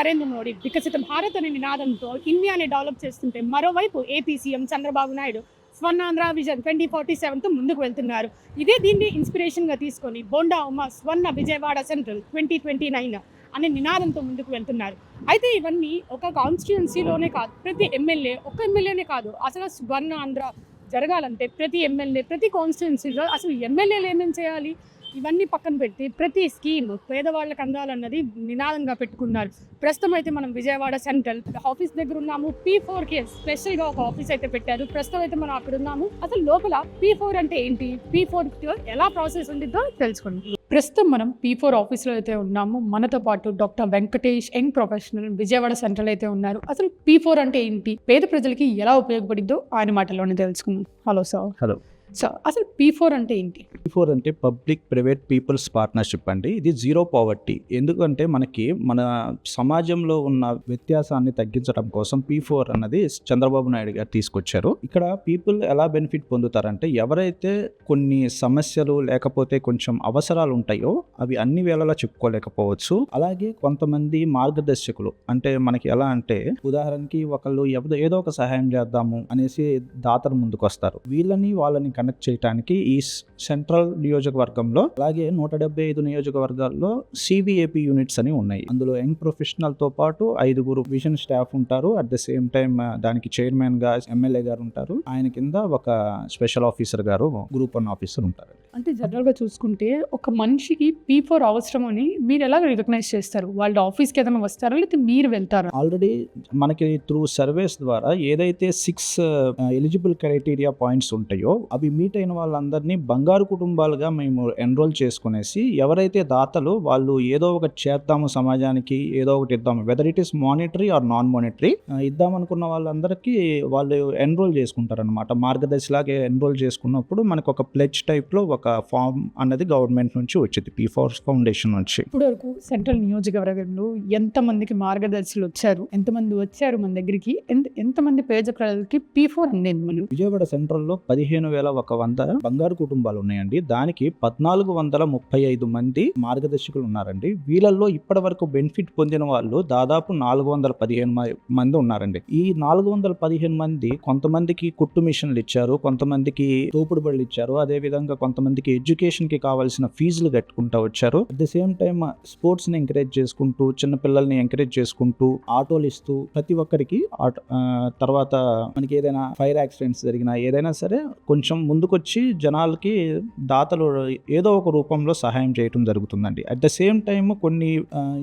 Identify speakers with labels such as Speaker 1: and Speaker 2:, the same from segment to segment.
Speaker 1: నరేంద్ర మోడీ వికసిత భారత్ అనే నినాదంతో ఇండియాని డెవలప్ చేస్తుంటే, మరోవైపు AP CM Chandrababu Naidu Swarnandhra vision 2047తో ముందుకు వెళ్తున్నారు. ఇదే దీన్ని ఇన్స్పిరేషన్గా తీసుకొని బోండా ఉమా స్వర్ణ విజయవాడ సెంట్రల్ 2029 అనే నినాదంతో ముందుకు వెళ్తున్నారు. అయితే ఇవన్నీ ఒక కాన్స్టిట్యుయెన్సీలోనే కాదు, ప్రతి ఎమ్మెల్యే, ఒక్క ఎమ్మెల్యేనే కాదు, అసలు స్వర్ణ ఆంధ్ర జరగాలంటే ప్రతి ఎమ్మెల్యే, ప్రతి కాన్స్టిట్యుయెన్సీలో అసలు ఎమ్మెల్యేలు ఏమేమి చేయాలి, ఇవన్నీ పక్కన పెట్టి ప్రతి స్కీమ్ పేదవాళ్ళకి అందాలన్నది నినాదంగా పెట్టుకున్నారు. ప్రస్తుతం అయితే మనం విజయవాడ సెంట్రల్ ఆఫీస్ దగ్గర ఉన్నాము. P4 స్పెషల్గా ఒక ఆఫీస్ అయితే పెట్టారు. ప్రస్తుతం అయితే మనం అక్కడ ఉన్నాము. అసలు లోపల P4 అంటే ఏంటి, P4 ఎలా ప్రాసెస్ ఉంటుందో తెలుసుకోండి. ప్రస్తుతం మనం P4 ఆఫీస్లో అయితే ఉన్నాము. మనతో పాటు doctor Venkatesh, young professional, Vijayawada central అయితే ఉన్నారు. అసలు P4 అంటే ఏంటి, పేద ప్రజలకి ఎలా ఉపయోగపడిద్దో ఆయన మాటల్లోనే తెలుసుకుందాం. Hello sir.
Speaker 2: హలో
Speaker 1: సార్, అసలు P4 అంటే ఏంటి?
Speaker 2: P4 అంటే పబ్లిక్ ప్రైవేట్ పీపుల్స్ పార్ట్నర్షిప్ అండి. ఇది జీరో పావర్టీ. ఎందుకంటే మనకి మన సమాజంలో ఉన్న వ్యత్యాసాన్ని తగ్గించడం కోసం P4 అన్నది చంద్రబాబు నాయుడు గారు తీసుకొచ్చారు. ఇక్కడ పీపుల్ ఎలా బెనిఫిట్ పొందుతారంటే, ఎవరైతే కొన్ని సమస్యలు లేకపోతే కొంచెం అవసరాలు ఉంటాయో అవి అన్ని వేళలా చెప్పుకోలేకపోవచ్చు. అలాగే కొంతమంది మార్గదర్శకులు, అంటే మనకి ఎలా అంటే, ఉదాహరణకి ఒకళ్ళు ఏదో ఒక సహాయం చేద్దాము అనేసి దాతలు ముందుకు వస్తారు. వాళ్ళని కనెక్ట్ చేయడానికి ఈ సెంట్రల్ నియోజకవర్గంలో, అలాగే 175 నియోజకవర్గాల్లో CVAP యూనిట్స్ అని ఉన్నాయి. అందులో యంగ్ ప్రొఫెషనల్ తో పాటు 5 విజన్ స్టాఫ్ ఉంటారు. అట్ ద సేమ్ టైం దానికి చైర్మన్ గా ఎమ్మెల్యే గారు ఉంటారు. ఆయన కింద ఒక స్పెషల్ ఆఫీసర్ గారు, గ్రూప్ 1 ఆఫీసర్ ఉంటారు.
Speaker 1: అంటే జనరల్ గా చూసుకుంటే ఒక మనిషికి P4 అవసరం అని మీరు ఎలా రికగ్నైజ్ చేస్తారు? వాళ్ళ ఆఫీస్కి ఏదైనా వస్తారా, లేకపోతే మీరు వెళ్తారా?
Speaker 2: ఆల్రెడీ మనకి త్రూ సర్వేస్ ద్వారా ఏదైతే 6 ఎలిజిబుల్ క్రైటీరియా పాయింట్స్ ఉంటాయో అవి మీట్ అయిన వాళ్ళందరినీ బంగారు కుటుంబాలుగా మేము ఎన్రోల్ చేసుకునేసి, ఎవరైతే దాతలు వాళ్ళు ఏదో ఒకటి చేద్దాము సమాజానికి, ఏదో ఒకటి ఇద్దాము, whether it is monetary or non monetary, ఇద్దామనుకున్న వాళ్ళందరికీ వాళ్ళు ఎన్రోల్ చేసుకుంటారు అనమాట. మార్గదర్శిలాగే ఎన్రోల్ చేసుకున్నప్పుడు మనకు ఒక ప్లెడ్జ్ టైప్ లో ఒక ఫామ్ అన్నది గవర్నమెంట్ నుంచి వచ్చింది, P4 ఫౌండేషన్ నుంచి.
Speaker 1: ఇప్పుడు వరకు సెంట్రల్ నియోజకవర్గంలో ఎంతమందికి మార్గదర్శులు వచ్చారు, ఎంతమంది వచ్చారు మన దగ్గరికి, ఎంతమంది పేద ప్రజలకి P4 అందింది? మనం
Speaker 2: విజయవాడ సెంట్రల్ లో 15,100 బంగారు కుటుంబాలు ఉన్నాయండి. దానికి 1435 మంది మార్గదర్శకులు ఉన్నారండి. వీళ్ళల్లో ఇప్పటి వరకు బెనిఫిట్ పొందిన వాళ్ళు దాదాపు 415 మంది ఉన్నారండి. ఈ 415 మంది కొంతమందికి కుట్టు మిషన్లు ఇచ్చారు, కొంతమందికి తోపుడు బళ్ళు ఇచ్చారు, అదే విధంగా కొంతమందికి ఎడ్యుకేషన్ కి కావాల్సిన ఫీజులు కట్టుకుంటూ వచ్చారు. At the same time sports ని ఎంకరేజ్ చేసుకుంటూ, చిన్న పిల్లల్ని ఎంకరేజ్ చేసుకుంటూ, ఆటోలు ఇస్తూ ప్రతి ఒక్కరికి తర్వాత మనకి ఏదైనా ఫైర్ యాక్సిడెంట్స్ జరిగినా ఏదైనా సరే కొంచెం ముందుకొచ్చి జనాలకి దాతలు ఏదో ఒక రూపంలో సహాయం చేయటం జరుగుతుందండి. అట్ ద సేమ్ టైం కొన్ని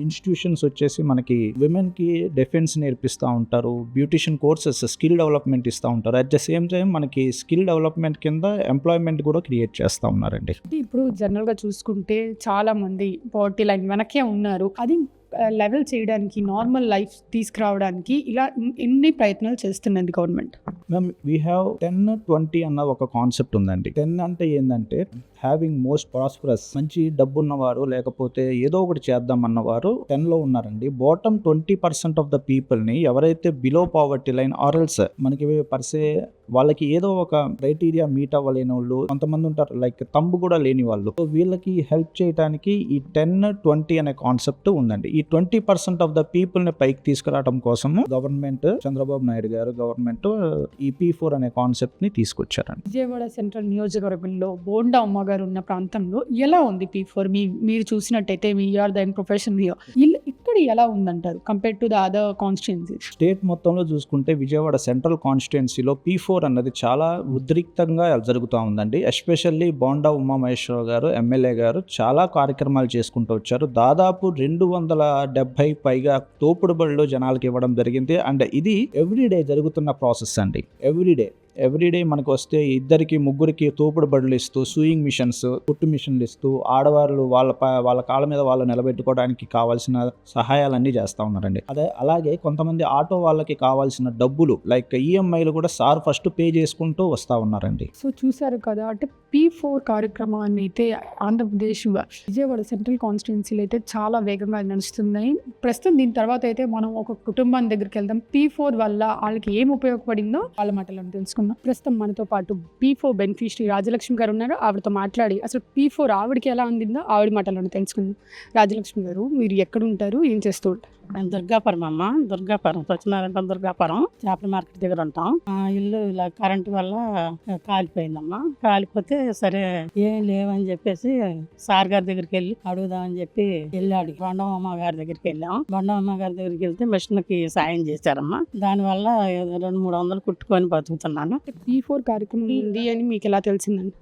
Speaker 2: ఇన్స్టిట్యూషన్స్ వచ్చేసి మనకి విమెన్ కి డిఫెన్స్ నేర్పిస్తూ ఉంటారు, బ్యూటిషియన్ కోర్సెస్, స్కిల్ డెవలప్మెంట్ ఇస్తూ ఉంటారు. అట్ ద సేమ్ టైం మనకి స్కిల్ డెవలప్మెంట్ కింద ఎంప్లాయ్మెంట్ కూడా క్రియేట్ చేస్తూ ఉన్నారండి.
Speaker 1: ఇప్పుడు జనరల్ గా చూసుకుంటే చాలా మంది పావర్టీ లైన్ వెనకే ఉన్నారు. అది లెవెల్ చేయడానికి, నార్మల్ లైఫ్ తీసుకురావడానికి ఇలా ఎన్ని ప్రయత్నాలు చేస్తున్నది గవర్నమెంట్?
Speaker 2: మ్యామ్, వీ హ్యావ్ 10-20 అన్న ఒక కాన్సెప్ట్ ఉందండి. 10 అంటే ఏంటంటే హ్యావింగ్ మోస్ట్ ప్రాస్పరస్, మంచి డబ్బున్నవారు లేకపోతే ఏదో ఒకటి చేద్దాం అన్నవారు 10లో ఉన్నారండి. బాటమ్ 20% ఆఫ్ ద పీపుల్ని, ఎవరైతే బిలో పావర్టీ లైన్ ఆర్ఎల్స్ మనకి పర్సే వాళ్ళకి ఏదో ఒక క్రైటీరియా మీట్ అవ్వలేని వాళ్ళు కొంతమంది ఉంటారు, లైక్ తంబు కూడా లేని వాళ్ళు. సో వీళ్ళకి హెల్ప్ చేయడానికి ఈ 10-20 అనే కాన్సెప్ట్ ఉందండి. ఈ 20% ఆఫ్ ద పీపుల్ని పైకి తీసుకురావడం కోసం గవర్నమెంట్, చంద్రబాబు నాయుడు గారు గవర్నమెంట్ ఈ P4 అనే కాన్సెప్ట్ ని తీసుకొచ్చారండి.
Speaker 1: విజయవాడ సెంట్రల్ నియోజకవర్గంలో బోండా ఉమ్మ గారు ఉన్న ప్రాంతంలో ఎలా ఉంది P4? మీరు చూసినట్టయితే, మీ ఆర్ ద ప్రొఫెషన్ ఇక్కడ ఎలా ఉందంటారు compare to the other constituencies?
Speaker 2: State మొత్తంలో చూసుకుంటే విజయవాడ సెంట్రల్ కాన్స్టిట్యుయెన్సీలో P4 అన్నది చాలా ఉద్రిక్తంగా జరుగుతూ ఉందండి. ఎస్పెషల్లీ బోండా ఉమామహేశ్వరరావు గారు, ఎమ్మెల్యే గారు చాలా కార్యక్రమాలు చేసుకుంటూ వచ్చారు. దాదాపు 270 పైగా తోపుడు బళ్ళు జనాలకి ఇవ్వడం జరిగింది. అండ్ ఇది ఎవ్రీడే జరుగుతున్న ప్రాసెస్ అండి. ఎవ్రీడే మనకు వస్తే 2-3 తోపుడు బడులు ఇస్తూ, సూయింగ్ మిషన్స్, కుట్టు మిషన్లు ఇస్తూ, ఆడవాళ్ళు వాళ్ళ కాళ్ళ మీద వాళ్ళు నిలబెట్టుకోవడానికి కావాల్సిన సహాయాలన్నీ చేస్తూ ఉన్నారండి. అలాగే కొంతమంది ఆటో వాళ్ళకి కావాల్సిన డబ్బులు లైక్ ఈఎంఐలు కూడా సార్ ఫస్ట్ పే చేసుకుంటూ వస్తూ ఉన్నారండి.
Speaker 1: సో చూసారు కదా, అంటే P4 కార్యక్రమాన్ని అయితే ఆంధ్రప్రదేశ్ విజయవాడ సెంట్రల్ కాన్స్టిట్యుయెన్సీలో అయితే చాలా వేగంగా నడుస్తున్నాయి. ప్రస్తుతం దీని తర్వాత అయితే మనం ఒక కుటుంబాన్ని దగ్గరికి వెళ్దాం. P4 వల్ల వాళ్ళకి ఏం ఉపయోగపడిందో వాళ్ళ మాటలను తెలుసుకుందాం. తెలుసుకుందాం. ప్రస్తుతం మనతో పాటు P4 బెనిఫిషరీ రాజలక్ష్మి గారు ఉన్నారు. ఆవిడతో మాట్లాడి అసలు P4 ఆవిడకి ఎలా అందిందో ఆవిడ మాటలను తెలుసుకుందాం. రాజలక్ష్మి గారు, మీరు ఎక్కడ ఉంటారు, ఏం చేస్తూ ఉంటారు?
Speaker 3: మేము దుర్గాపురం అమ్మ, దుర్గాపురం సత్యనారాయణ దుర్గాపురం చేపల మార్కెట్ దగ్గర ఉంటాం. ఆ ఇల్లు ఇలా కరెంటు వల్ల కాలిపోయిందమ్మా. కాలిపోతే సరే ఏం లేవని చెప్పేసి సార్ గారి దగ్గరికి వెళ్ళి అడుగుదామని చెప్పి వెళ్ళాడు. బండమ్మ గారి దగ్గరికి వెళ్ళాం. బండమ్మ గారి దగ్గరికి వెళ్తే మిషన్ కి సాయం చేశారమ్మా. దానివల్ల 200-300 కుట్టుకొని బతుకుతున్నాను.
Speaker 1: P4 కార్యక్రమం ఉంది అని మీకు ఎలా తెలిసిందండి?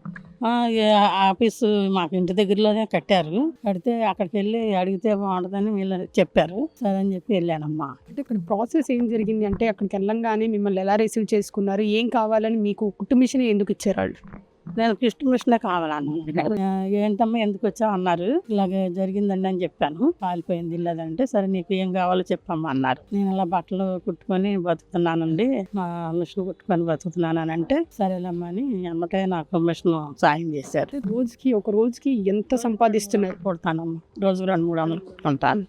Speaker 3: ఆఫీసు మాకు ఇంటి దగ్గరలోనే కట్టారు. కడితే అక్కడికి వెళ్ళి అడిగితే బాగుంటుందని వీళ్ళు చెప్పారు. సరే అని చెప్పి వెళ్ళానమ్మా.
Speaker 1: అంటే ఇక్కడ ప్రాసెస్ ఏం జరిగింది అంటే అక్కడికి వెళ్ళంగానే మిమ్మల్ని ఎలా రిసీవ్ చేసుకున్నారు, ఏం కావాలని మీకు కుట్టు మిషన్ ఎందుకు ఇచ్చారు వాళ్ళు?
Speaker 3: నేను కిస్ట్ మిషనే కావాలన్నాను. ఏంటమ్మా ఎందుకు వచ్చావు అన్నారు. ఇలాగ జరిగిందండి అని చెప్పాను. కాలిపోయింది ఇల్లదంటే సరే నీకు ఏం కావాలో చెప్పమ్మా అన్నారు. నేను అలా బట్టలు కుట్టుకొని బతుకుతున్నానండి, మా మిషన్ కుట్టుకొని బతుకుతున్నాను అని అంటే సరేలమ్మా అని అమ్మటే నాకు మిషన్ సాయం చేశారు.
Speaker 1: ఒక రోజుకి ఎంత సంపాదిస్తున్నారు?
Speaker 3: కుడతానమ్మా. రోజు 200-300 కుట్టుకుంటాను.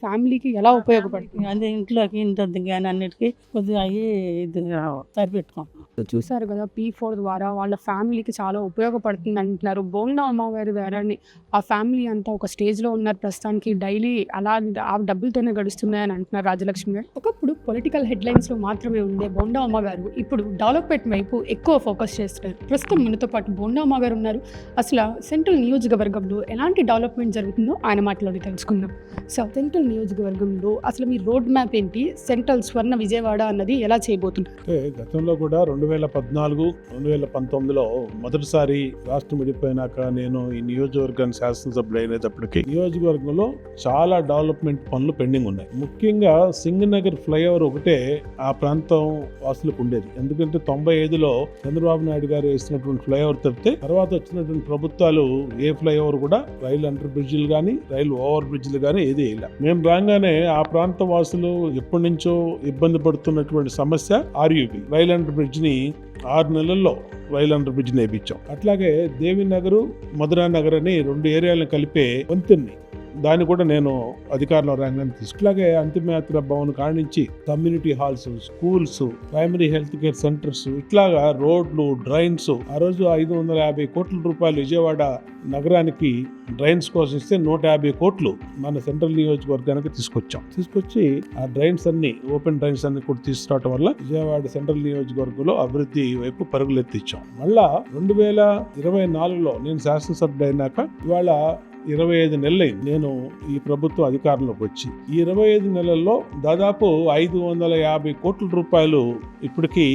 Speaker 1: ఫ్యామిలీకి ఎలా ఉపయోగపడుతుంది?
Speaker 3: అదే ఇంట్లోకి ఇంటి కానీ అన్నిటికీ కొద్దిగా అయ్యి ఇది సరిపెట్టుకుంటాం.
Speaker 1: చూసారు కదా, P4 ద్వారా వాళ్ళ ఫ్యామిలీకి చాలా ఉపయోగపడుతుంది అంటున్నారు. బోండా అమ్మవారి ద్వారాని ఆ ఫ్యామిలీ అంతా ఒక స్టేజ్లో ఉన్నారు. ప్రస్తుతానికి డైలీ అలా ఆ డబ్బులతోనే గడుస్తున్నాయని అంటున్నారు రాజలక్ష్మి గారు. ఒకప్పుడు పొలిటికల్ హెడ్లైన్స్లో మాత్రమే ఉండే బోండా అమ్మగారు ఇప్పుడు డెవలప్మెంట్ వైపు ఎక్కువ ఫోకస్ చేస్తున్నారు. ప్రస్తుతం మనతో పాటు బోండా అమ్మగారు ఉన్నారు. అసలు సెంట్రల్ నియోజకవర్గంలో ఎలాంటి డెవలప్మెంట్ జరుగుతుందో ఆయన మాటలోనే తెలుసుకుందాం. సో సెంట్రల్ నియోజకవర్గంలో అసలు మీ రోడ్ మ్యాప్ ఏంటి? సెంట్రల్ స్వర్ణ విజయవాడ అన్నది ఎలా చేయబోతున్నారు?
Speaker 4: గతంలో కూడా 2014-2019లో మొదటిసారి రాష్ట్రం విడిపోయినాక నేను ఈ నియోజకవర్గాన్ని శాసనసభ్యుడు అయినప్పటికీ నియోజకవర్గంలో చాలా డెవలప్మెంట్ పనులు పెండింగ్ ఉన్నాయి. ముఖ్యంగా సింగనగర్ ఫ్లైఓవర్ ఒకటే ఆ ప్రాంతం వాసులకు ఉండేది. ఎందుకంటే 95లో చంద్రబాబు నాయుడు గారు వేసినటువంటి ఫ్లైఓవర్ తప్పితే తర్వాత వచ్చినటువంటి ప్రభుత్వాలు ఏ ఫ్లైఓవర్ కూడా రైలు అండర్ బ్రిడ్జిలు కానీ రైలు ఓవర్ బ్రిడ్జిలు కానీ ఏది వేయాలి. మేము రాగానే ఆ ప్రాంత వాసులు ఎప్పటి నుంచో ఇబ్బంది పడుతున్నటువంటి సమస్య ఆర్యూబీ రైల్ అండర్ బ్రిడ్జ్ ని 6 నెలల్లో రైల్ అండర్ బ్రిడ్జ్ నేపించాం. అట్లాగే దేవినగర్, మధురా నగర్ అని 2 ఏరియాలను కలిపే వంతెన్ని దాన్ని కూడా నేను అధికారంలో రంగాన్ని తీసుకులాగే అంతిమయాత్ర భవన్ కానించి community halls, schools, primary health care centres, ఇట్లాగా రోడ్లు, డ్రైన్స్ ఆ రోజు 550 కోట్ల రూపాయలు విజయవాడ నగరానికి డ్రైన్స్ కోసం ఇస్తే 150 కోట్లు మన సెంట్రల్ నియోజకవర్గానికి తీసుకొచ్చి ఆ డ్రైన్స్ అన్ని ఓపెన్ డ్రైన్స్ అన్ని కూడా తీసుకురావడం వల్ల విజయవాడ సెంట్రల్ నియోజకవర్గంలో అభివృద్ధి వైపు పరుగులెత్తించాం. మళ్ళా 2024లో నేను శాసనసభ్యుడు అయినాక ఇవాళ 25 నెలలైంది నేను ఈ ప్రభుత్వ అధికారంలోకి వచ్చి. ఈ 25 నెలల్లో దాదాపు 550 కోట్ల రూపాయలు ఇప్పటికీ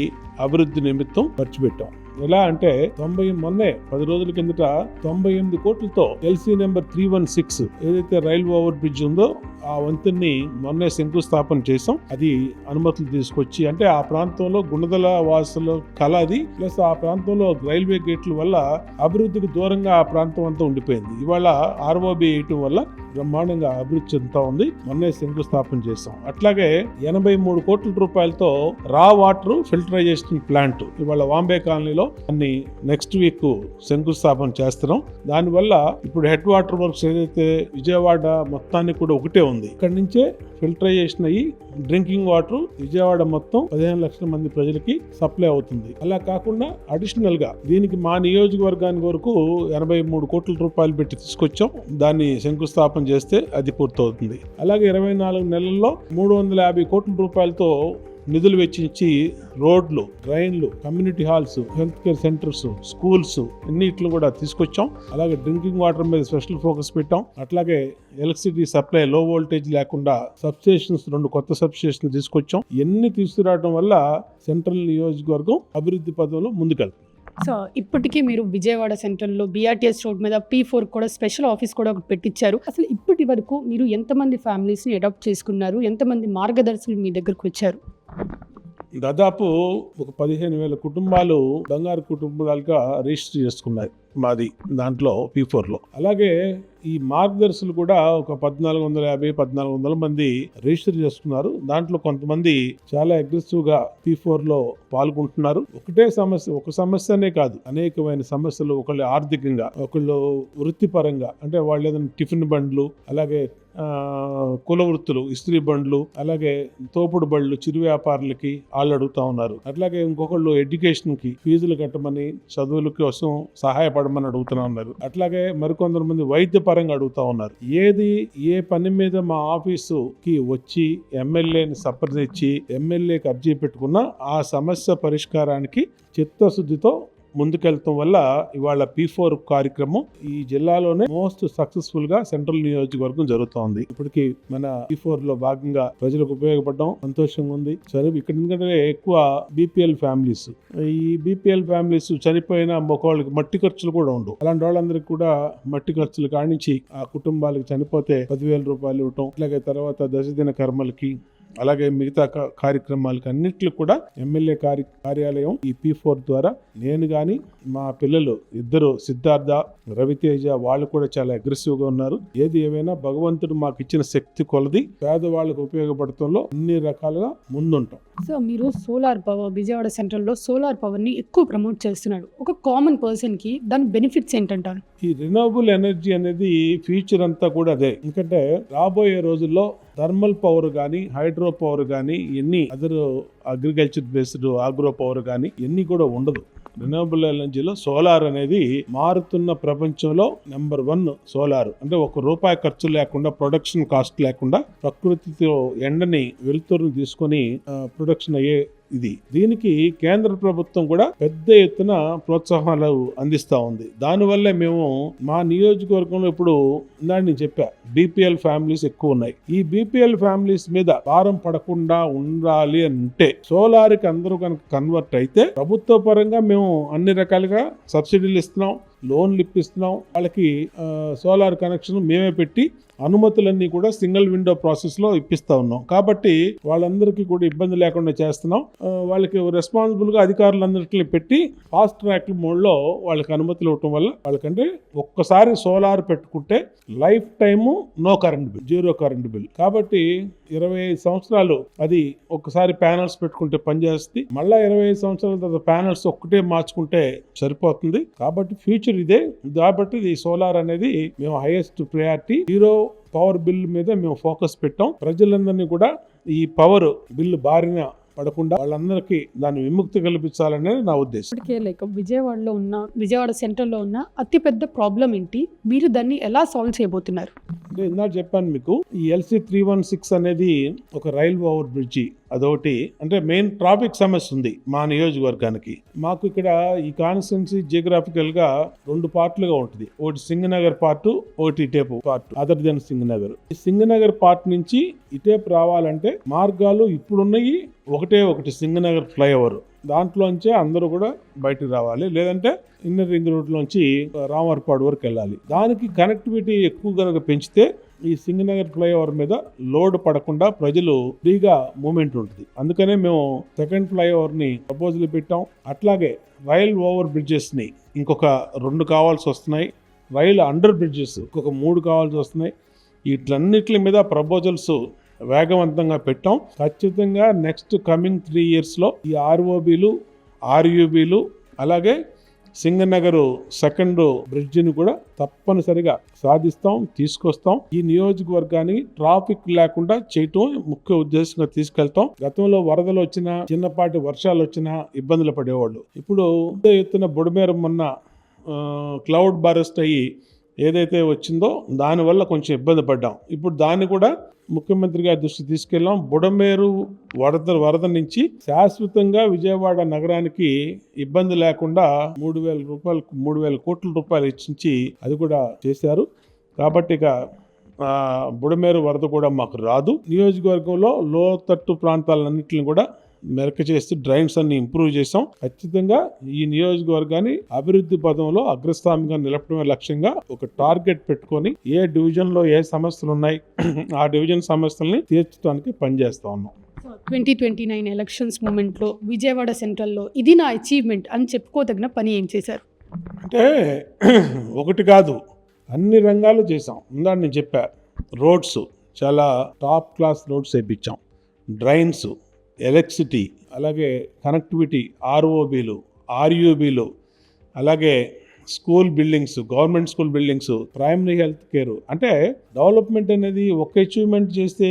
Speaker 4: అభివృద్ధి నిమిత్తం ఖర్చు పెట్టాం. ఎలా అంటే 10 రోజుల కిందట 98 కోట్లతో ఎల్సీ నెంబర్ 316 ఏదైతే రైల్ ఓవర్ బ్రిడ్జ్ ఉందో ఆ వంతెన్ని మొన్నే శంకుస్థాపన చేసాం. అది అనుమతులు తీసుకొచ్చి, అంటే ఆ ప్రాంతంలో గుణదల వాసుల కళ అది, ప్లస్ ఆ ప్రాంతంలో రైల్వే గేట్ల వల్ల అభివృద్ధికి దూరంగా ఆ ప్రాంతం అంతా ఉండిపోయింది. ఇవాళ ఆర్ఓబి వేయటం వల్ల బ్రహ్మాండంగా అభివృద్ధి చెందుతా ఉంది. మొన్నే శంకుస్థాపన చేసాం. అట్లాగే 83 కోట్ల రూపాయలతో రా వాటర్ ఫిల్టరైజేషన్ ప్లాంట్ ఇవాళ వాంబే కాలనీలో అన్ని నెక్స్ట్ వీక్ శంకుస్థాపన చేస్తున్నాం. దానివల్ల ఇప్పుడు హెడ్ వాటర్ వర్క్స్ ఏదైతే విజయవాడ మొత్తానికి కూడా ఒకటే ఉంది, ఇక్కడి నుంచే ఫిల్టరైజేషన్ అయ్యి డ్రింకింగ్ వాటర్ విజయవాడ మొత్తం 15 లక్షల మంది ప్రజలకి సప్లై అవుతుంది. అలా కాకుండా అడిషనల్ గా దీనికి మా నియోజకవర్గానికి వరకు 83 కోట్ల రూపాయలు పెట్టి తీసుకొచ్చాం. దాన్ని శంకుస్థాపన చేస్తే అది పూర్తవుతుంది. అలాగే 24 నెలల్లో 350 కోట్ల రూపాయలతో నిధులు వెచ్చించి రోడ్లు, డ్రైన్లు, community halls, health care centers, schools అన్నిట్లు కూడా తీసుకొచ్చాం. అలాగే డ్రింకింగ్ వాటర్ మీద స్పెషల్ ఫోకస్ పెట్టాం. అట్లాగే ఎలక్ట్రిసిటీ సప్లై లో వోల్టేజ్ లేకుండా సబ్స్టేషన్స్ 2 కొత్త సబ్స్టేషన్ తీసుకొచ్చాం. ఇవన్నీ తీసుకురావడం వల్ల సెంట్రల్ నియోజకవర్గం అభివృద్ధి పదంలో ముందుకెళ్తుంది.
Speaker 1: సో ఇప్పటికీ మీరు విజయవాడ సెంట్రల్లో BRTS రోడ్ మీద P4 కూడా స్పెషల్ ఆఫీస్ కూడా ఒకటి పెట్టించారు. అసలు ఇప్పటి వరకు మీరు ఎంతమంది ఫ్యామిలీస్ని అడాప్ట్ చేసుకున్నారు? ఎంతమంది మార్గదర్శులు మీ దగ్గరకు వచ్చారు?
Speaker 4: దాదాపు ఒక 15,000 కుటుంబాలు బంగారు కుటుంబాలుగా రిజిస్టర్ చేసుకున్నాయి. మాది దాంట్లో P4లో. అలాగే ఈ మార్గదర్శులు కూడా ఒక 1450-1400 మంది రిజిస్టర్ చేసుకున్నారు. దాంట్లో కొంతమంది చాలా అగ్రెసివ్ గా P4లో పాల్గొంటున్నారు. ఒక సమస్యనే కాదు, అనేకమైన సమస్యలు. ఒకళ్ళు ఆర్థికంగా, ఒకళ్ళు వృత్తిపరంగా, అంటే వాళ్ళు ఏదైనా టిఫిన్ బండ్లు, అలాగే కుల వృత్తులు, ఇస్త్రీ బండ్లు, అలాగే తోపుడు బళ్ళు, చిరు వ్యాపారులకి వాళ్ళు అడుగుతా ఉన్నారు. అట్లాగే ఇంకొకళ్ళు ఎడ్యుకేషన్ కి ఫీజులు కట్టమని, చదువుల కోసం సహాయపడమని అడుగుతూ ఉన్నారు. అట్లాగే మరికొందరు మంది వైద్య పరంగా అడుగుతా ఉన్నారు. ఏ పని మీద మా ఆఫీసుకి వచ్చి ఎమ్మెల్యేని సంప్రదించి ఎమ్మెల్యేకి అర్జీ పెట్టుకున్నా ఆ సమస్య పరిష్కారానికి చిత్తశుద్ధితో ముందుకెళ్తాం వల్ల ఇవాళ P4 కార్యక్రమం ఈ జిల్లాలోనే మోస్ట్ సక్సెస్ఫుల్ గా సెంట్రల్ నియోజకవర్గం జరుగుతోంది. ఇప్పటికి మన P4లో భాగంగా ప్రజలకు ఉపయోగపడడం సంతోషంగా ఉంది. ఇక్కడ ఎందుకంటే ఎక్కువ BPL ఫ్యామిలీస్, ఈ BPL ఫ్యామిలీస్ చనిపోయిన ఒకళ్ళకి మట్టి ఖర్చులు కూడా ఉండవు. అలాంటి వాళ్ళందరికీ కూడా మట్టి ఖర్చులు కానించి ఆ కుటుంబాలకు చనిపోతే 10,000 రూపాయలు ఇవ్వటం, అలాగే తర్వాత దశదిన కర్మలకి, అలాగే మిగతా కార్యక్రమాలకు అన్నింటికి కూడా ఎమ్మెల్యే కార్యాలయం ఈ P4 ద్వారా నేను గాని మా పిల్లలు ఇద్దరు సిద్ధార్థ, రవితేజ, వాళ్ళు కూడా చాలా అగ్రెసివ్ గా ఉన్నారు. ఏది ఏమైనా భగవంతుడు మాకు ఇచ్చిన శక్తి కొలది పేదవాళ్ళకు ఉపయోగపడటంలో అన్ని రకాలుగా ముందుంటాం.
Speaker 1: సో మీరు సోలార్ పవర్, విజయవాడ సెంట్రల్లో సోలార్ పవర్ ని ఎక్కువ ప్రమోట్ చేస్తున్నారు. ఒక కామన్ పర్సన్ కి దాని బెనిఫిట్స్ ఏంటంటారు?
Speaker 4: ఈ రినవబుల్ ఎనర్జీ అనేది ఫ్యూచర్ అంతా కూడా అదే. ఎందుకంటే రాబోయే రోజుల్లో థర్మల్ పవర్ కానీ, హైడ్రో పవర్ కానీ, ఎన్ని other agriculture based agro power కానీ ఎన్ని కూడా ఉండదు. రినవబుల్ ఎనర్జీలో సోలార్ అనేది మారుతున్న ప్రపంచంలో నెంబర్ 1 సోలార్. అంటే ₹1 ఖర్చు లేకుండా, ప్రొడక్షన్ కాస్ట్ లేకుండా ప్రకృతితో ఎండని, వెలుతురుని తీసుకొని ప్రొడక్షన్ అయ్యే దీనికి కేంద్ర ప్రభుత్వం కూడా పెద్ద ఎత్తున ప్రోత్సాహాలు అందిస్తా ఉంది. దానివల్లే మేము మా నియోజకవర్గంలో ఇప్పుడు నేను చెప్పా BPL ఫ్యామిలీస్ ఎక్కువ ఉన్నాయి. ఈ BPL ఫ్యామిలీస్ మీద భారం పడకుండా ఉండాలి అంటే సోలార్ కి అందరూ కనుక కన్వర్ట్ అయితే ప్రభుత్వ పరంగా మేము అన్ని రకాలుగా సబ్సిడీలు ఇస్తున్నాం, లోన్లు ఇప్పిస్తున్నాం. వాళ్ళకి సోలార్ కనెక్షన్ మేమే పెట్టి అనుమతులన్నీ కూడా సింగిల్ విండో ప్రాసెస్ లో ఇప్పిస్తా ఉన్నాం. కాబట్టి వాళ్ళందరికీ కూడా ఇబ్బంది లేకుండా చేస్తున్నాం. వాళ్ళకి రెస్పాన్సిబుల్ గా అధికారులందరికీ పెట్టి ఫాస్ట్ ట్రాక్ మోడ్ లో వాళ్ళకి అనుమతులు ఇవ్వటం వల్ల వాళ్ళకంటే ఒక్కసారి సోలార్ పెట్టుకుంటే life time no current bill, 0 current bill. కాబట్టి 25 సంవత్సరాలు అది ఒక్కసారి ప్యానల్స్ పెట్టుకుంటే పనిచేస్తుంది. మళ్ళా 25 సంవత్సరాల తర్వాత ప్యానల్స్ ఒక్కటే మార్చుకుంటే సరిపోతుంది. కాబట్టి ఫ్యూచర్ ఇదే. కాబట్టి ఈ సోలార్ అనేది మేము హైయెస్ట్ ప్రయారిటీ. 0 పవర్ బిల్ మీద మేము ఫోకస్ పెట్టాం. ప్రజలందరినీ కూడా ఈ పవర్ బిల్లు బారిన పడకుండా వాళ్ళందరికీ దాన్ని విముక్తి కల్పించాలనే నా ఉద్దేశం.
Speaker 1: లైక్ విజయవాడ సెంట్రల్లో ఉన్న అతిపెద్ద ప్రాబ్లం ఏంటి, మీరు దాన్ని ఎలా సాల్వ్ చేయబోతున్నారు?
Speaker 4: అంటే ఇందాక చెప్పాను మీకు, ఈ LC 316 అనేది ఒక రైల్ ఓవర్ బ్రిడ్జి. అదొకటి. అంటే మెయిన్ ట్రాఫిక్ సమస్య ఉంది మా నియోజకవర్గానికి. మాకు ఇక్కడ ఈ కాన్స్టిట్యున్సీ జియోగ్రాఫికల్ గా 2 పార్ట్లుగా ఉంటుంది. ఒకటి సింగనగర్ పార్ట్, ఒకటి ఇటేపు పార్ట్, అదర్ దెన్ సింగనగర్. ఈ సింగనగర్ పార్ట్ నుంచి ఇటేపు రావాలంటే మార్గాలు ఇప్పుడున్నాయి. ఒకటి సింగనగర్ ఫ్లైఓవర్, దాంట్లోంచే అందరూ కూడా బయటకు రావాలి. లేదంటే ఇన్నర్ రింగ్ రోడ్ లోంచి రామవరపాడు వరకు వెళ్ళాలి. దానికి కనెక్టివిటీ ఎక్కువ కనుక పెంచితే ఈ సింగనగర్ ఫ్లైఓవర్ మీద లోడ్ పడకుండా ప్రజలు ఫ్రీగా మూవ్మెంట్ ఉంటుంది. అందుకనే మేము సెకండ్ ఫ్లైఓవర్ ని ప్రపోజల్ పెట్టాం. అట్లాగే రైల్ ఓవర్ బ్రిడ్జెస్ ని ఇంకొక 2 కావాల్సి వస్తున్నాయి. రైల్ అండర్ బ్రిడ్జెస్ ఇంకొక 3 కావాల్సి వస్తున్నాయి. వీటన్నిటి మీద ప్రపోజల్స్ వేగవంతంగా పెట్టాం. ఖచ్చితంగా నెక్స్ట్ కమింగ్ 3 years లో ఈ ROBలు, RUBలు, అలాగే సింగనగర్ సెకండ్ బ్రిడ్జిని కూడా తప్పనిసరిగా తీసుకొస్తాం. ఈ నియోజకవర్గానికి ట్రాఫిక్ లేకుండా చేయటం ముఖ్య ఉద్దేశంగా తీసుకెళ్తాం. గతంలో వరదలు వచ్చినా, చిన్నపాటి వర్షాలు వచ్చినా ఇబ్బందులు పడేవాళ్ళు. ఇప్పుడు ఎత్తున బుడమేరు మొన్న క్లౌడ్ బరస్ట్ అయ్యి ఏదైతే వచ్చిందో దానివల్ల కొంచెం ఇబ్బంది పడ్డాం. ఇప్పుడు దాన్ని కూడా ముఖ్యమంత్రి గారి దృష్టి తీసుకెళ్ళాం. బుడమేరు వరద నుంచి శాశ్వతంగా విజయవాడ నగరానికి ఇబ్బంది లేకుండా 3,000 కోట్ల రూపాయలు ఇచ్చి అది కూడా చేశారు. కాబట్టి ఇక బుడమేరు వరద కూడా మాకు రాదు. నియోజకవర్గంలో లోతట్టు ప్రాంతాలన్నింటిని కూడా మెరక చేసి డ్రైన్స్ అన్ని ఇంప్రూవ్ చేసాం. ఖచ్చితంగా ఈ నియోజకవర్గాన్ని అభివృద్ధి పదంలో అగ్రస్థానంగా నిలపడమే లక్ష్యంగా ఒక టార్గెట్ పెట్టుకొని ఏ డివిజన్ లో ఏ సమస్యలు ఉన్నాయి ఆ డివిజన్ సమస్యల్ని తీర్చడానికి పనిచేస్తా ఉన్నాం.
Speaker 1: 2029 ఎలక్షన్స్ మూమెంట్లో విజయవాడ సెంట్రల్లో ఇది నా అచీవ్మెంట్ అని చెప్పుకోదగిన పని ఏం చేశారు?
Speaker 4: అంటే ఒకటి కాదు, అన్ని రంగాలు చేసాం. ఇందాక నేను చెప్పా, రోడ్స్ చాలా టాప్ క్లాస్ రోడ్స్ వేయించాం, డ్రైన్స్, ఎలక్ట్రిసిటీ, అలాగే కనెక్టివిటీ, ఆర్ఓబీలు, ఆర్యూబీలు, అలాగే school buildings, government school buildings, primary health care. అంటే డెవలప్మెంట్ అనేది ఒక అచీవ్మెంట్ చేస్తే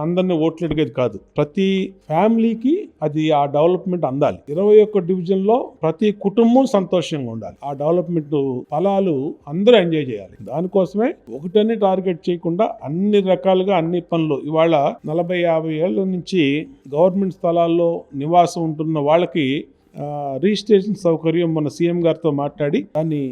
Speaker 4: అందరినీ ఓట్లు అడిగేది కాదు. ప్రతి ఫ్యామిలీకి అది ఆ డెవలప్మెంట్ అందాలి. 21 డివిజన్లో ప్రతి కుటుంబం సంతోషంగా ఉండాలి. ఆ డెవలప్మెంట్ ఫలాలు అందరూ ఎంజాయ్ చేయాలి. దానికోసమే ఒకటని టార్గెట్ చేయకుండా అన్ని రకాలుగా అన్ని పనులు. ఇవాళ 40-50 ఏళ్ళ నుంచి గవర్నమెంట్ స్థలాల్లో నివాసం ఉంటున్న వాళ్ళకి రిజిస్ట్రేషన్ సౌకర్యం మన సీఎం గారితో మాట్లాడి దాన్ని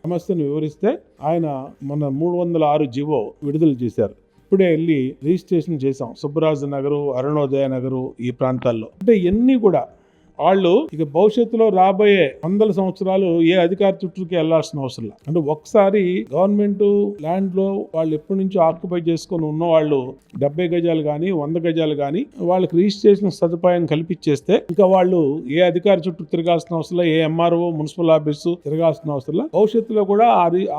Speaker 4: సమస్యను వివరిస్తే ఆయన మన 306 జీవో విడుదల చేశారు. ఇప్పుడే వెళ్ళి రిజిస్ట్రేషన్ చేసాం సుబ్బరాజు నగరు, అరుణోదయ నగరు, ఈ ప్రాంతాల్లో. అంటే ఇవన్నీ కూడా వాళ్ళు ఇక భవిష్యత్తులో రాబోయే 100 సంవత్సరాలు ఏ అధికారి చుట్టూకి వెళ్లాల్సిన అవసరం లేదు. అంటే ఒకసారి గవర్నమెంట్ ల్యాండ్ లో వాళ్ళు ఎప్పటి నుంచో ఆక్యుపై చేసుకొని ఉన్న వాళ్ళు 70 గజాలు కానీ 100 గజాలు కానీ వాళ్ళకి రిజిస్ట్రేషన్ సదుపాయం కల్పించేస్తే ఇంకా వాళ్ళు ఏ అధికారి చుట్టూ తిరగాల్సిన అవసరం, ఏ ఎంఆర్ఓ, మున్సిపల్ ఆఫీసు తిరగాల్సిన అవసరం. భవిష్యత్తులో కూడా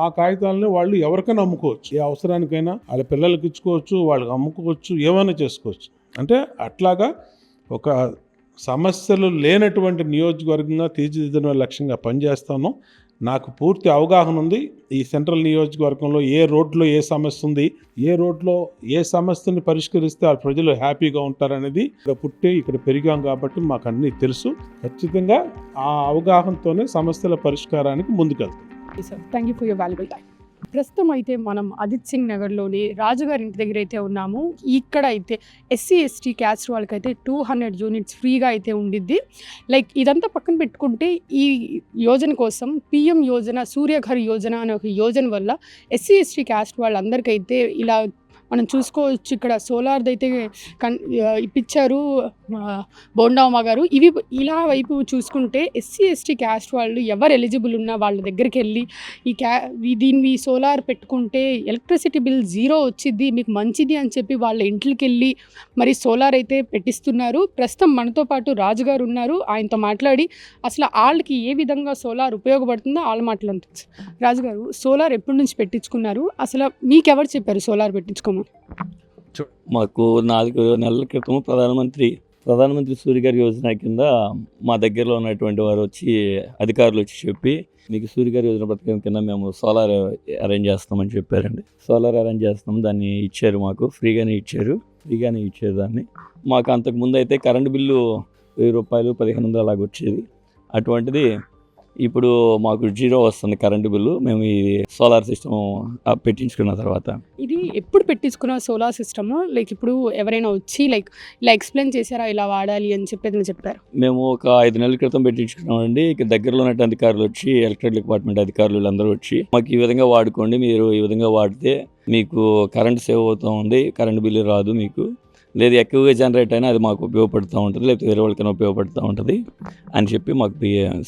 Speaker 4: ఆ కాగితాలను వాళ్ళు ఎవరికైనా అమ్ముకోవచ్చు. ఏ అవసరానికైనా వాళ్ళ పిల్లలకి ఇచ్చుకోవచ్చు, వాళ్ళకి అమ్ముకోవచ్చు, ఏమైనా చేసుకోవచ్చు. అంటే అట్లాగా ఒక సమస్యలు లేనటువంటి నియోజకవర్గంగా తీర్చిదిద్దడం లక్ష్యంగా పనిచేస్తాను. నాకు పూర్తి అవగాహన ఉంది ఈ సెంట్రల్ నియోజకవర్గంలో ఏ రోడ్లో ఏ సమస్య ఉంది, ఏ రోడ్లో ఏ సమస్యని పరిష్కరిస్తే ఆ ప్రజలు హ్యాపీగా ఉంటారనేది ఇక్కడ పుట్టి ఇక్కడ పెరిగాం కాబట్టి మాకు అన్నీ తెలుసు. ఖచ్చితంగా ఆ అవగాహనతోనే సమస్యల పరిష్కారానికి ముందుకెళ్తాం.
Speaker 1: Thank you for your valuable time. ప్రస్తుతం అయితే మనం అజిత్ సింగ్ నగర్లోని రాజుగారి ఇంటి దగ్గర అయితే ఉన్నాము. ఇక్కడ అయితే ఎస్సీ ఎస్టీ క్యాస్ట్ వాళ్ళకైతే 200 యూనిట్స్ ఫ్రీగా అయితే ఉండిద్ది. లైక్ ఇదంతా పక్కన పెట్టుకుంటే ఈ యోజన కోసం పిఎం యోజన, సూర్యఘర్ యోజన అనే ఒక యోజన వల్ల ఎస్సీ ఎస్టీ క్యాస్ట్ వాళ్ళందరికైతే ఇలా మనం చూసుకోవచ్చు. ఇక్కడ సోలార్ది అయితే ఇప్పించారు బోండామ్మ గారు. ఇవి ఇలా వైపు చూసుకుంటే ఎస్సీ ఎస్టీ క్యాస్ట్ వాళ్ళు ఎవరు ఎలిజిబుల్ ఉన్నా వాళ్ళ దగ్గరికి వెళ్ళి దీన్ని సోలార్ పెట్టుకుంటే ఎలక్ట్రిసిటీ బిల్ 0 వచ్చింది, మీకు మంచిది అని చెప్పి వాళ్ళ ఇంట్లోకి వెళ్ళి మరి సోలార్ అయితే పెట్టిస్తున్నారు. ప్రస్తుతం మనతో పాటు రాజుగారు ఉన్నారు. ఆయనతో మాట్లాడి అసలు వాళ్ళకి ఏ విధంగా సోలార్ ఉపయోగపడుతుందో వాళ్ళ మాట్లాడుతుంది. రాజుగారు, సోలార్ ఎప్పటి నుంచి పెట్టించుకున్నారు? అసలు మీకెవరు చెప్పారు సోలార్ పెట్టించుకోమని?
Speaker 5: మాకు 4 నెలల క్రితం ప్రధానమంత్రి సూర్యఘర్ యోజన కింద మా దగ్గరలో ఉన్నటువంటి వారు వచ్చి, అధికారులు వచ్చి చెప్పి, మీకు సూర్యఘర్ యోజన పథకం కింద మేము సోలార్ అరేంజ్ చేస్తామని చెప్పారండి. సోలార్ అరేంజ్ చేస్తాం, దాన్ని ఇచ్చారు, మాకు ఫ్రీగానే ఇచ్చారు దాన్ని. మాకు అంతకుముందు అయితే కరెంటు బిల్లు 1000 రూపాయలు 1500 అలాగ వచ్చేది. అటువంటిది ఇప్పుడు మాకు 0 వస్తుంది కరెంటు బిల్లు, మేము ఈ సోలార్ సిస్టమ్ పెట్టించుకున్న తర్వాత.
Speaker 1: ఇది ఎప్పుడు పెట్టించుకున్న సోలార్ సిస్టమ్? లైక్ ఇప్పుడు ఎవరైనా వచ్చి ఇలా ఎక్స్ప్లెయిన్ చేశారా ఇలా వాడాలి అని చెప్పారు?
Speaker 5: మేము ఒక 5 నెలల క్రితం పెట్టించుకున్నామండి. ఇక దగ్గరలో ఉన్న అధికారులు వచ్చి, ఎలక్ట్రిక్ డిపార్ట్మెంట్ అధికారులు వీళ్ళందరూ వచ్చి మాకు ఈ విధంగా వాడుకోండి, మీరు ఈ విధంగా వాడితే మీకు కరెంట్ సేవ్ అవుతూ ఉంది, కరెంటు బిల్లు రాదు మీకు, లేదు ఎక్కువగా జనరేట్ అయినా అది మాకు ఉపయోగపడుతూ ఉంటుంది, లేకపోతే వేరే వాళ్ళకైనా ఉపయోగపడుతూ ఉంటుంది అని చెప్పి మాకు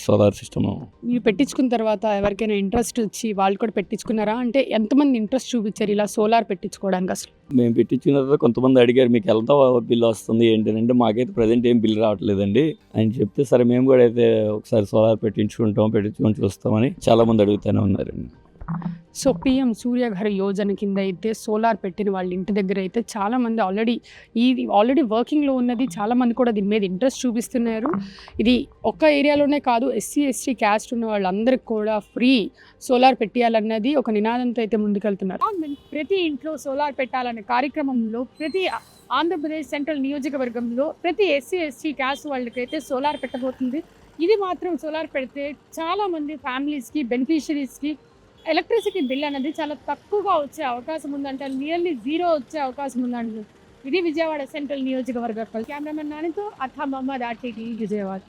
Speaker 5: సోలార్ సిస్టమ్.
Speaker 1: మీరు పెట్టించుకున్న తర్వాత ఎవరికైనా ఇంట్రెస్ట్ వచ్చి వాళ్ళు కూడా పెట్టించుకున్నారా? అంటే ఎంతమంది ఇంట్రెస్ట్ చూపించారు ఇలా సోలార్ పెట్టించుకోవడానికి? అసలు
Speaker 5: మేము పెట్టించుకున్న తర్వాత కొంతమంది అడిగారు, మీకు ఎంత బిల్ వస్తుంది ఏంటంటే, మాకైతే ప్రజెంట్ ఏం బిల్ రావట్లేదండి అని చెప్తే, సరే మేము కూడా అయితే ఒకసారి సోలార్ పెట్టించుకొని చూస్తామని చాలామంది అడుగుతూనే ఉన్నారండి.
Speaker 1: సో పిఎం సూర్యఘర్ యోజన కింద అయితే సోలార్ పెట్టిన వాళ్ళ ఇంటి దగ్గర అయితే చాలామంది ఆల్రెడీ వర్కింగ్లో ఉన్నది, చాలామంది కూడా దీని మీద ఇంట్రెస్ట్ చూపిస్తున్నారు. ఇది ఒక్క ఏరియాలోనే కాదు, ఎస్సీ ఎస్టీ క్యాస్ట్ ఉన్న వాళ్ళందరికీ కూడా ఫ్రీ సోలార్ పెట్టాలన్నది ఒక నినాదంతో అయితే ముందుకెళ్తున్నారు. ప్రతి ఇంట్లో సోలార్ పెట్టాలనే కార్యక్రమంలో ప్రతి ఆంధ్రప్రదేశ్ సెంట్రల్ నియోజకవర్గంలో ప్రతి ఎస్సీ ఎస్టీ క్యాస్ట్ వాళ్ళకైతే సోలార్ పెట్టబోతుంది. ఇది మాత్రం సోలార్ పెడితే చాలామంది ఫ్యామిలీస్కి, బెనిఫిషరీస్కి ఎలక్ట్రిసిటీ బిల్ అనేది చాలా తక్కువగా వచ్చే అవకాశం ఉందంట. నియర్లీ 0 వచ్చే అవకాశం ఉందంట. ఇది విజయవాడ సెంట్రల్ నియోజకవర్గ కెమెరామెన్ నానితో అథా మహమ్మద్, RTV విజయవాడ.